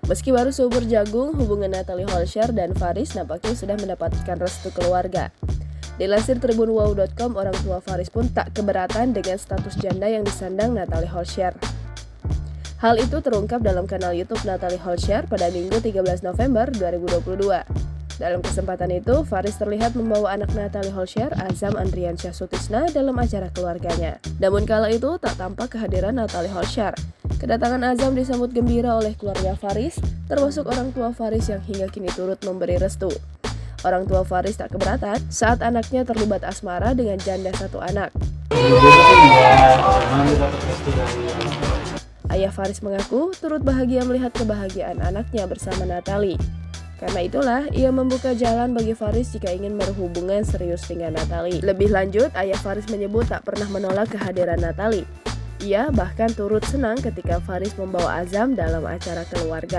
Meski baru seumur jagung, hubungan Natalie Holscher dan Faris nampaknya sudah mendapatkan restu keluarga. Dilansir tribunwow.com, orang tua Faris pun tak keberatan dengan status janda yang disandang Natalie Holscher. Hal itu terungkap dalam kanal YouTube Natalie Holscher pada Minggu 13 November 2022. Dalam kesempatan itu, Faris terlihat membawa anak Natalie Holscher, Azam Andriansyah Sutisna, dalam acara keluarganya. Namun kala itu tak tampak kehadiran Natalie Holscher. Kedatangan Azam disambut gembira oleh keluarga Faris, termasuk orang tua Faris yang hingga kini turut memberi restu. Orang tua Faris tak keberatan saat anaknya terlibat asmara dengan janda satu anak. Ayah Faris mengaku turut bahagia melihat kebahagiaan anaknya bersama Natalie. Karena itulah, ia membuka jalan bagi Faris jika ingin berhubungan serius dengan Natalie. Lebih lanjut, ayah Faris menyebut tak pernah menolak kehadiran Natalie. Ia bahkan turut senang ketika Faris membawa Azam dalam acara keluarga.